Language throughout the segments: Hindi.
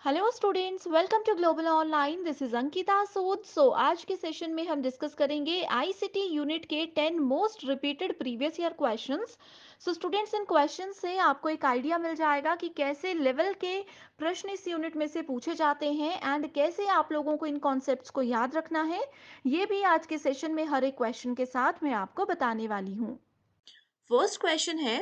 Hello students, welcome to Global Online. This is Ankita Sood. आज के सेशन में हम डिस्कस करेंगे आईसीटी यूनिट के 10 most repeated previous year questions. Students, इन क्वेश्चंस से आपको एक आइडिया मिल जाएगा कि कैसे लेवल के प्रश्न इस यूनिट में से पूछे जाते हैं एंड कैसे आप लोगों को इन कॉन्सेप्ट्स को याद रखना है। ये भी आज के सेशन में हर एक क्वेश्चन के साथ मैं आपको बताने वाली हूँ। फर्स्ट क्वेश्चन है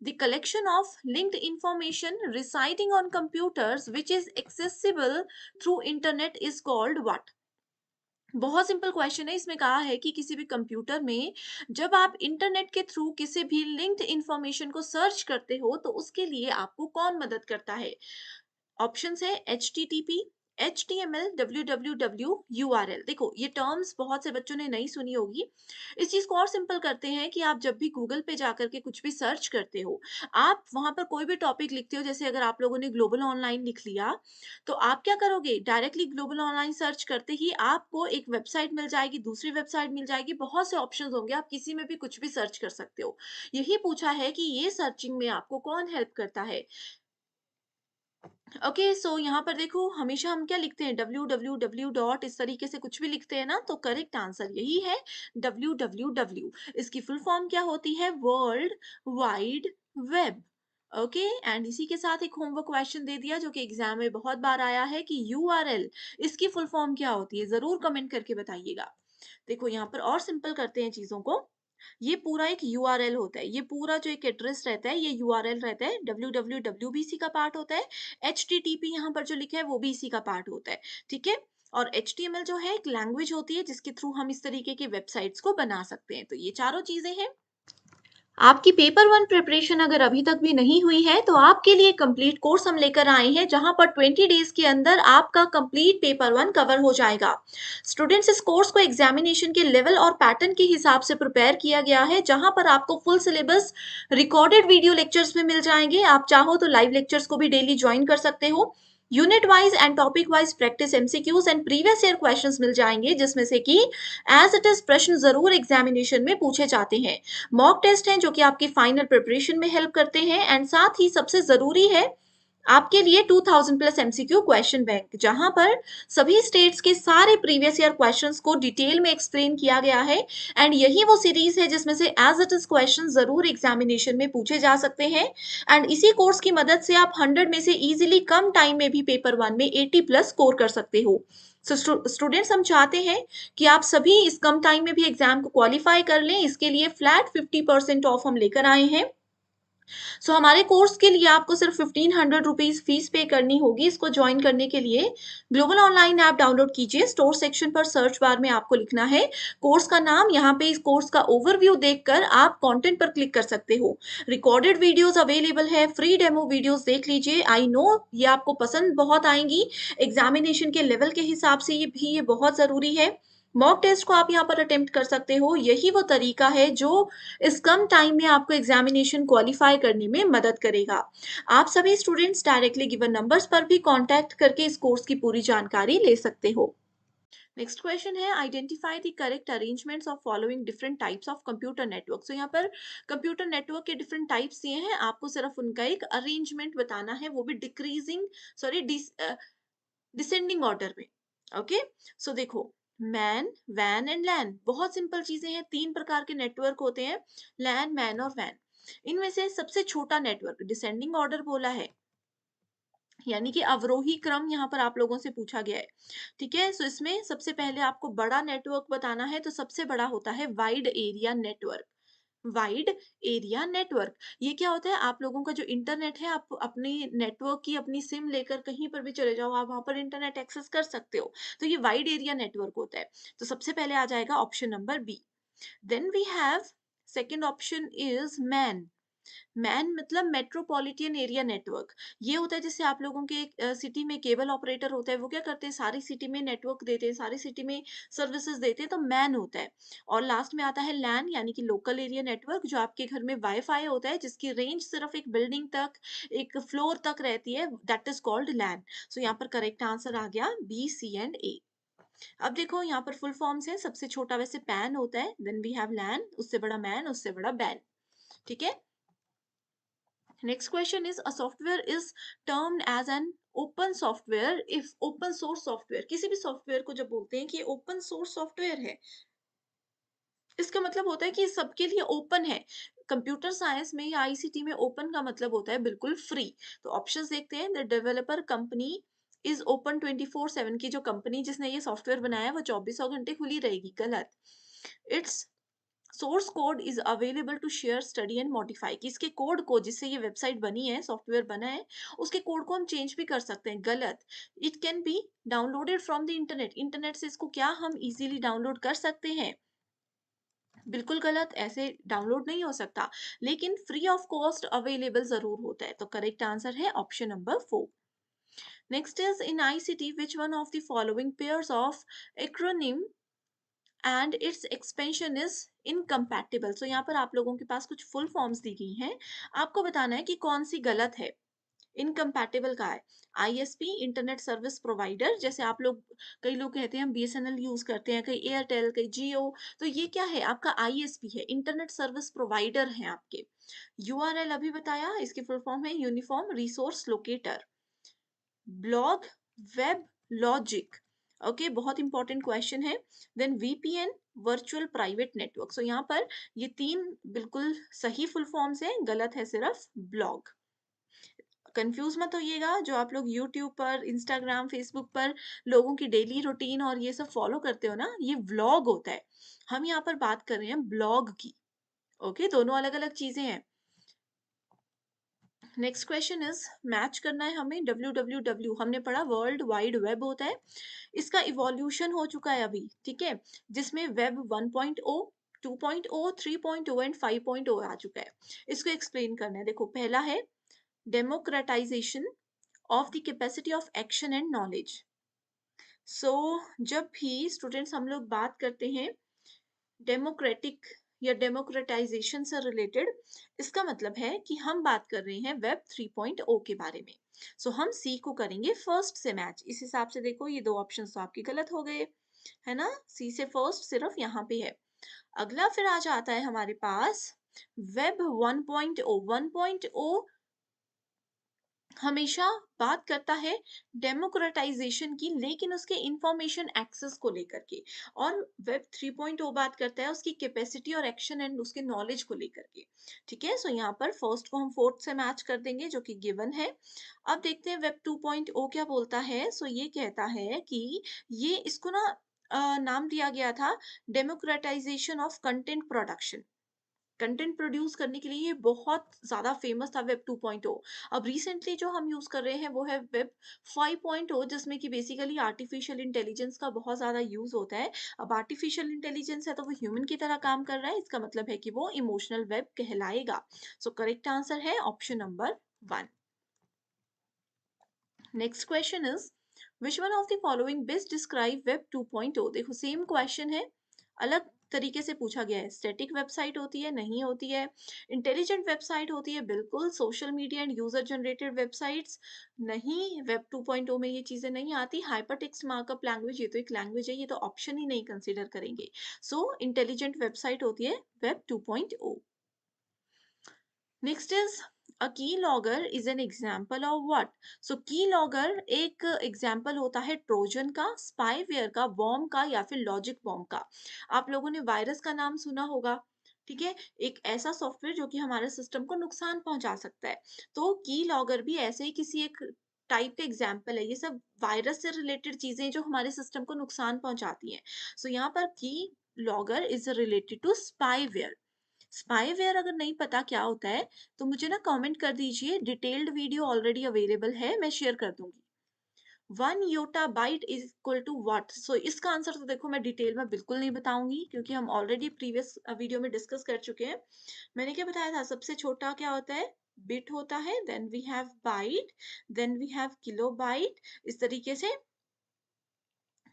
the collection of linked information residing on computers which is accessible through internet is called what. बहुत सिंपल क्वेश्चन है। इसमें कहा है कि किसी भी कंप्यूटर में जब आप इंटरनेट के थ्रू किसी भी लिंक्ड इंफॉर्मेशन को सर्च करते हो तो उसके लिए आपको कौन मदद करता है। ऑप्शंस है H T T P, H T M L, W W W, U R L. देखो ये टर्म्स बहुत से बच्चों ने नहीं सुनी होगी। इस चीज को और सिंपल करते हैं कि आप जब भी गूगल पे जाकर के कुछ भी सर्च करते हो, आप वहां पर कोई भी टॉपिक लिखते हो, जैसे अगर आप लोगों ने ग्लोबल ऑनलाइन लिख लिया, तो आप क्या करोगे, डायरेक्टली ग्लोबल ऑनलाइन सर्च करते ही आपको एक वेबसाइट मिल जाएगी, दूसरी वेबसाइट मिल जाएगी, बहुत से ऑप्शंस होंगे, आप किसी में भी कुछ भी सर्च कर सकते हो। यही पूछा है कि ये सर्चिंग में आपको कौन हेल्प करता है। ओके, सो यहाँ पर देखो, हमेशा हम क्या लिखते हैं, डब्ल्यू डब्ल्यू डब्ल्यू डॉट, इस तरीके से कुछ भी लिखते हैं ना, तो करेक्ट आंसर यही है डब्ल्यू डब्ल्यू डब्ल्यू। इसकी फुल फॉर्म क्या होती है, world wide web. Okay, and इसी के साथ एक होमवर्क क्वेश्चन दे दिया जो कि एग्जाम में बहुत बार आया है कि यूआरएल, इसकी फुल फॉर्म क्या होती है, जरूर कमेंट करके बताइएगा। देखो यहाँ पर और सिंपल करते हैं चीजों को। ये पूरा एक यूआरएल होता है, ये पूरा जो एक एड्रेस रहता है ये यूआरएल रहता है, डब्ल्यू डब्ल्यू डब्ल्यू भी इसी का पार्ट होता है, एच टी टी पी यहाँ पर जो लिखा है वो भी इसी का पार्ट होता है। ठीक है। और एच टी एम एल जो है एक लैंग्वेज होती है जिसके थ्रू हम इस तरीके की वेबसाइट्स को बना सकते हैं। तो ये चारों चीजें हैं। आपकी पेपर वन प्रिपरेशन अगर अभी तक भी नहीं हुई है तो आपके लिए कंप्लीट कोर्स हम लेकर आए हैं, जहां पर 20 डेज के अंदर आपका कंप्लीट पेपर वन कवर हो जाएगा। स्टूडेंट्स, इस कोर्स को एग्जामिनेशन के लेवल और पैटर्न के हिसाब से प्रिपेयर किया गया है, जहां पर आपको full syllabus recorded video lectures में मिल जाएंगे। आप चाहो तो लाइव लेक्चर्स को भी डेली ज्वाइन कर सकते हो। Unit wise and topic wise practice MCQs and previous year questions मिल जाएंगे, जिसमें से कि एज इट इज प्रश्न जरूर एग्जामिनेशन में पूछे जाते हैं। मॉक टेस्ट हैं जो कि आपकी फाइनल प्रिपरेशन में हेल्प करते हैं, एंड साथ ही सबसे जरूरी है आपके लिए 2000 प्लस एमसीक्यू क्वेश्चन बैंक, जहां पर सभी स्टेट्स के सारे प्रीवियस ईयर क्वेश्चंस को डिटेल में एक्सप्लेन किया गया है। एंड यही वो सीरीज है जिसमें से एज इट इज क्वेश्चन जरूर एग्जामिनेशन में पूछे जा सकते हैं। एंड इसी कोर्स की मदद से आप 100 में से इजीली कम टाइम में भी पेपर वन में 80 प्लस स्कोर कर सकते हो। सो स्टूडेंट्स, हम चाहते हैं कि आप सभी इस कम टाइम में भी एग्जाम को क्वालिफाई कर लें। इसके लिए फ्लैट 50% ऑफ हम लेकर आए हैं। सो हमारे कोर्स के लिए आपको सिर्फ 1500 रुपीज फीस पे करनी होगी। इसको ज्वाइन करने के लिए ग्लोबल ऑनलाइन ऐप डाउनलोड कीजिए। स्टोर सेक्शन पर सर्च बार में आपको लिखना है कोर्स का नाम। यहाँ पे इस कोर्स का ओवरव्यू देखकर आप कंटेंट पर क्लिक कर सकते हो। रिकॉर्डेड वीडियोस अवेलेबल है, फ्री डेमो वीडियोस देख लीजिए। आई नो ये आपको पसंद बहुत आएंगी। एग्जामिनेशन के लेवल के हिसाब से ये बहुत जरूरी है। मॉक टेस्ट को आप यहाँ पर अटेम्प्ट कर सकते हो। यही वो तरीका है जो इस कम टाइम में आपको एग्जामिनेशन क्वालिफाई करने में मदद करेगा। आप सभी स्टूडेंट्स डायरेक्टली गिवन नंबर्स पर भी कांटेक्ट करके इस कोर्स की पूरी जानकारी ले सकते हो। नेक्स्ट क्वेश्चन है identify the correct arrangements of following different types of computer network. So यहाँ पर कंप्यूटर नेटवर्क के डिफरेंट टाइप्स दिए हैं, आपको सिर्फ उनका एक अरेंजमेंट बताना है, वो भी डिक्रीजिंग, सॉरी डिसेंडिंग ऑर्डर में। ओके, सो देखो, मैन, वैन एंड लैन, बहुत सिंपल चीजें हैं। तीन प्रकार के नेटवर्क होते हैं, लैन, मैन और वैन। इनमें से सबसे छोटा नेटवर्क डिसेंडिंग ऑर्डर बोला है, यानी कि अवरोही क्रम यहाँ पर आप लोगों से पूछा गया है। ठीक है, सो इसमें सबसे पहले आपको बड़ा नेटवर्क बताना है, तो सबसे बड़ा होता है wide area network. Wide area network, ये क्या होता है, आप लोगों का जो इंटरनेट है, आप अपनी नेटवर्क की अपनी सिम लेकर कहीं पर भी चले जाओ, आप वहां पर इंटरनेट एक्सेस कर सकते हो। तो ये वाइड एरिया नेटवर्क होता है। तो सबसे पहले आ जाएगा option number B. Then we have second option is MAN. MAN मतलब मेट्रोपॉलिटन एरिया नेटवर्क। ये होता है जैसे आप लोगों के सिटी में केबल ऑपरेटर होता है, वो क्या करते हैं, सारी सिटी में नेटवर्क देते हैं, सारी सिटी में सर्विसेज देते हैं, तो मैन होता है। और लास्ट में आता है लैन, यानी कि लोकल एरिया नेटवर्क, जो आपके घर में वाईफाई होता है जिसकी रेंज सिर्फ एक बिल्डिंग तक, एक फ्लोर तक रहती है, दैट इज कॉल्ड लैन। सो यहाँ पर करेक्ट आंसर आ गया बी, सी एंड ए। अब देखो यहाँ पर फुल फॉर्म्स है, सबसे छोटा वैसे पैन होता है, देन वी हैव लैन, उससे बड़ा मैन, उससे बड़ा बैन। ठीक है। Next question is a software is termed as an open software, if open source software, किसी भी सॉफ्टवेयर को जब बोलते हैं कि ये ओपन सोर्स सॉफ्टवेयर है, इसका मतलब होता है कि ये सबके लिए ओपन है। कंप्यूटर साइंस में या आईसीटी में ओपन का मतलब होता है बिल्कुल फ्री। तो ऑप्शंस देखते हैं। The developer company is open 24/7, की जो कंपनी जिसने ये सॉफ्टवेयर बनाया है वो चौबीसों घंटे खुली रहेगी, गलत। Its source code is available to share, study and modify, कि इसके कोड को, जिससे ये वेबसाइट बनी है, सॉफ्टवेयर बना है, उसके कोड को हम चेंज भी कर सकते हैं, गलत। It can be downloaded from the internet, internet से इसको क्या हम इजीली डाउनलोड कर सकते हैं, बिल्कुल गलत, ऐसे डाउनलोड नहीं हो सकता। लेकिन फ्री ऑफ कॉस्ट अवेलेबल जरूर होता है। तो करेक्ट आंसर है option number 4। Next is, in ICT which one of the following pairs of acronym and its expansion is incompatible. So यहाँ पर आप लोगों के पास कुछ फुल फॉर्म्स दी गई हैं, आपको बताना है कि कौन सी गलत है। इनकम्पैटिबल का है आईएसपी, इंटरनेट सर्विस प्रोवाइडर, जैसे आप लोग, कई लोग कहते हैं हम बीएसएनएल यूज करते हैं, कई एयरटेल, कई जियो। तो ये क्या है, आपका आईएसपी है, इंटरनेट सर्विस प्रोवाइडर है आपके। यूआरएल अभी बताया, इसकी फुल फॉर्म है uniform resource locator. Blog, web, logic. Okay, बहुत इंपॉर्टेंट क्वेश्चन है। Then VPN, virtual private network. So यहाँ पर ये तीन बिल्कुल सही फुल फॉर्म्स हैं, गलत है सिर्फ ब्लॉग। कंफ्यूज मत होइएगा, जो आप लोग यूट्यूब पर, इंस्टाग्राम, फेसबुक पर लोगों की डेली रूटीन और ये सब फॉलो करते हो ना, ये व्लॉग होता है। हम यहाँ पर बात कर रहे हैं ब्लॉग की। ओके, दोनों अलग अलग चीजें हैं। नेक्स्ट क्वेश्चन इज, मैच करना है हमें। www हमने पढ़ा वर्ल्ड वाइड वेब होता है, इसका इवोल्यूशन हो चुका है अभी, ठीक है, जिसमें वेब 1.0, 2.0, 3.0 एंड 5.0 आ चुका है। इसको एक्सप्लेन करना है। देखो, पहला है democratization of the capacity of action and knowledge. So जब भी स्टूडेंट्स हम लोग बात करते हैं डेमोक्रेटिक या डेमोक्रेटाइजेशन से रिलेटेड, इसका मतलब है कि हम बात कर रहे हैं वेब 3.0 के बारे में। सो हम सी को करेंगे फर्स्ट से मैच। इस हिसाब से देखो, ये दो ऑप्शन तो आपके गलत हो गए, है ना। सी से फर्स्ट सिर्फ यहाँ पे है। अगला फिर आ जाता है हमारे पास वेब 1.0। 1.0 हमेशा बात करता है डेमोक्रेटाइजेशन की, लेकिन उसके इंफॉर्मेशन एक्सेस को लेकर के। और वेब 3.0 बात करता है उसकी कैपेसिटी और एक्शन एंड उसके नॉलेज को लेकर के। ठीक है, सो यहाँ पर फर्स्ट को हम फोर्थ से मैच कर देंगे, जो कि गिवन है। अब देखते हैं वेब 2.0 क्या बोलता है। सो ये कहता है कि ये इसको ना नाम दिया गया था democratisation of content production. Content produce करने के लिए ये बहुत ज़्यादा फेमस था वेब 2.0। अब रिसेंटली जो हम यूज़ कर रहे हैं वो है वेब 5.0, जिसमें कि बेसिकली आर्टिफिशियल इंटेलिजेंस का बहुत ज़्यादा यूज़ होता है। अब आर्टिफिशियल इंटेलिजेंस है तो वो ह्यूमन की तरह काम कर रहा है, इसका मतलब है कि वो इमोशनल वेब कहलाएगा। सो करेक्ट आंसर है option number 1। Next question is, which one of the following best describe web 2.0। देखो, सेम क्वेश्चन है, अलग तरीके से पूछा गया है। स्टैटिक वेबसाइट होती है, नहीं होती है। इंटेलिजेंट वेबसाइट होती है, बिल्कुल। Social media and user generated websites, नहीं, वेब 2.0 में ये चीजें नहीं आती। हाइपर टेक्स्ट मार्कअप लैंग्वेज, ये तो एक लैंग्वेज है, ये तो ऑप्शन ही नहीं कंसिडर करेंगे। सो इंटेलिजेंट वेबसाइट होती है web 2.0। Next is, a key logger is an example of what. So key logger एक एग्जाम्पल होता है ट्रोजन का, स्पाईवेयर का, बॉम्ब का, या फिर लॉजिक बॉम्ब का। आप लोगों ने वायरस का नाम सुना होगा, ठीक है, एक ऐसा सॉफ्टवेयर जो कि हमारे सिस्टम को नुकसान पहुंचा सकता है। तो की लॉगर भी ऐसे ही किसी एक टाइप का एग्जाम्पल है। ये सब वायरस से रिलेटेड चीजें जो हमारे सिस्टम को नुकसान पहुंचाती हैं। सो यहाँ पर की logger is related to spyware. Spyware अगर नहीं पता क्या होता है तो मुझे ना कमेंट कर दीजिए, डिटेल्ड वीडियो ऑलरेडी अवेलेबल है, मैं शेयर कर दूंगी। 1 yotta byte is equal to what. So इसका आंसर तो देखो मैं डिटेल में बिल्कुल नहीं बताऊंगी, क्योंकि हम ऑलरेडी प्रीवियस वीडियो में डिस्कस कर चुके हैं। मैंने क्या बताया था, सबसे छोटा क्या होता है, बिट होता है। Then we have byte, then we have kilobyte, इस तरीके से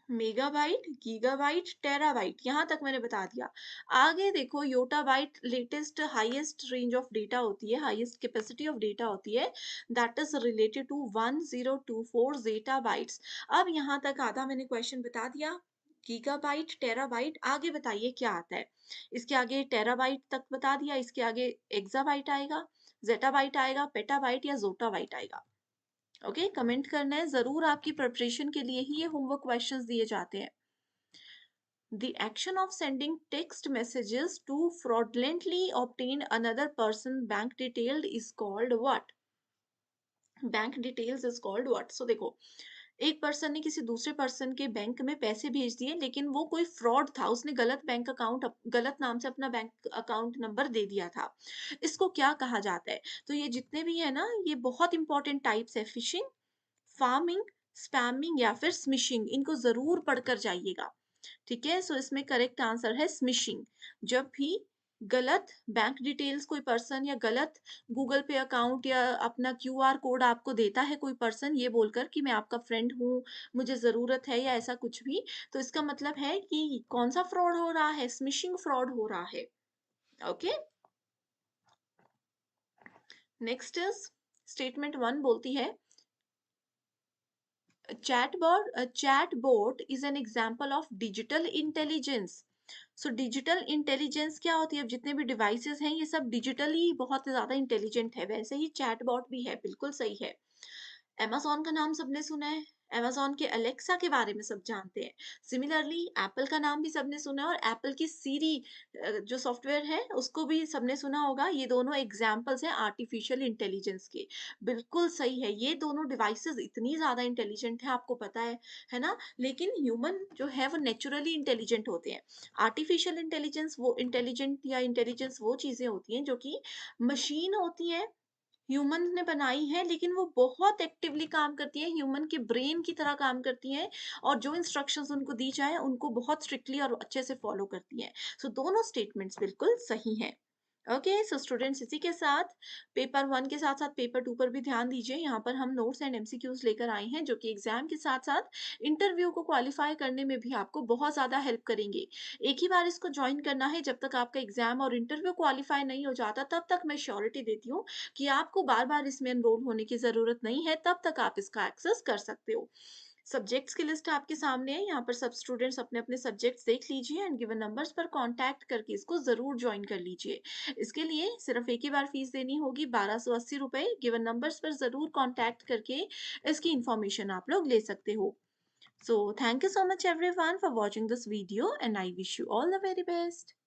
मेगाबाइट, गीगाबाइट, टेराबाइट, यहाँ तक मैंने बता दिया। आगे देखो, yottabyte latest highest range of data होती है, हाईएस्ट कैपेसिटी ऑफ डेटा होती है, that is related to 1024 zettabytes. अब यहाँ तक आधा मैंने क्वेश्चन बता दिया। गीगाबाइट, टेराबाइट, आगे बताइए क्या आता है। इसके आगे टेराबाइट तक बता दिया, इसके आगे एक्साबाइट आएगा, जेटाबाइट आएगा, पेटाबाइट या जोटाबाइट आएगा। ओके, कमेंट करना है ज़रूर, आपकी प्रिपरेशन के लिए ही ये होमवर्क क्वेश्चंस दिए जाते हैं। The action of sending text messages to fraudulently obtain another person bank detail is called what? Bank details is called what? So देखो, एक पर्सन ने किसी दूसरे पर्सन के बैंक में पैसे भेज दिए, लेकिन वो कोई फ्रॉड था, उसने गलत बैंक अकाउंट, गलत नाम से अपना बैंक अकाउंट नंबर दे दिया था। इसको क्या कहा जाता है? तो ये जितने भी है ना, ये बहुत इंपॉर्टेंट टाइप्स है, फिशिंग, फार्मिंग, स्पैमिंग या फिर स्मिशिंग, इनको जरूर पढ़कर जाइएगा। ठीक है, सो इसमें करेक्ट आंसर है स्मिशिंग। जब भी गलत बैंक डिटेल्स कोई पर्सन, या गलत गूगल पे अकाउंट, या अपना क्यूआर कोड आपको देता है कोई पर्सन ये बोलकर कि मैं आपका फ्रेंड हूँ, मुझे ज़रूरत है, या ऐसा कुछ भी, तो इसका मतलब है कि कौन सा फ्रॉड हो रहा है? स्मिशिंग फ्रॉड हो रहा है। Okay, next is statement one बोलती है, chatbot is an example of digital intelligence. So digital intelligence क्या होती है? अब जितने भी डिवाइसेस हैं ये सब डिजिटली बहुत ज्यादा इंटेलिजेंट है, वैसे ही चैटबॉट भी है, बिल्कुल सही है। अमेज़न का नाम सबने सुना है, अमेज़न के अलेक्सा के बारे में सब जानते हैं। सिमिलरली एप्पल का नाम भी सबने सुना है, और एप्पल की सीरी जो सॉफ्टवेयर है उसको भी सबने सुना होगा। ये दोनों एग्ज़ाम्पल्स हैं आर्टिफ़िशियल इंटेलिजेंस के। बिल्कुल सही है, ये दोनों डिवाइसेज़ इतनी ज़्यादा इंटेलिजेंट है, आपको पता है ना? लेकिन ह्यूमन जो है वो नेचुरली इंटेलिजेंट होते हैं। आर्टिफ़िशियल इंटेलिजेंस वो चीज़ें होती हैं जो कि मशीन होती हैं, ह्यूमन ने बनाई है, लेकिन वो बहुत एक्टिवली काम करती है, ह्यूमन के ब्रेन की तरह काम करती हैं, और जो इंस्ट्रक्शंस उनको दी जाए उनको बहुत स्ट्रिक्टली और अच्छे से फॉलो करती हैं। सो दोनों स्टेटमेंट्स बिल्कुल सही हैं। ओके, सो स्टूडेंट्स, इसी के साथ पेपर वन के साथ साथ पेपर टू पर भी ध्यान दीजिए। यहाँ पर हम नोट्स एंड एमसीक्यूज लेकर आए हैं जो कि एग्जाम के साथ साथ इंटरव्यू को क्वालिफाई करने में भी आपको बहुत ज़्यादा हेल्प करेंगे। एक ही बार इसको ज्वाइन करना है, जब तक आपका एग्जाम और इंटरव्यू क्वालिफाई नहीं हो जाता तब तक मैं श्योरिटी देती हूँ कि आपको बार-बार इसमें एनरोल होने की ज़रूरत नहीं है, तब तक आप इसका एक्सेस कर सकते हो। सब्जेक्ट्स की लिस्ट आपके सामने है, यहाँ पर सब स्टूडेंट्स अपने-अपने सब्जेक्ट्स देख लीजिए एंड गिवन नंबर्स पर कॉन्टैक्ट करके इसको ज़रूर जॉइन कर लीजिए। इसके लिए सिर्फ एक ही बार फीस देनी होगी, ₹1280। गिवन नंबर्स पर ज़रूर कॉन्टैक्ट करके इसकी इन्फॉर्मेशन आप लोग ले सकते हो। So thank you so much everyone for watching this video and I wish you all the very best.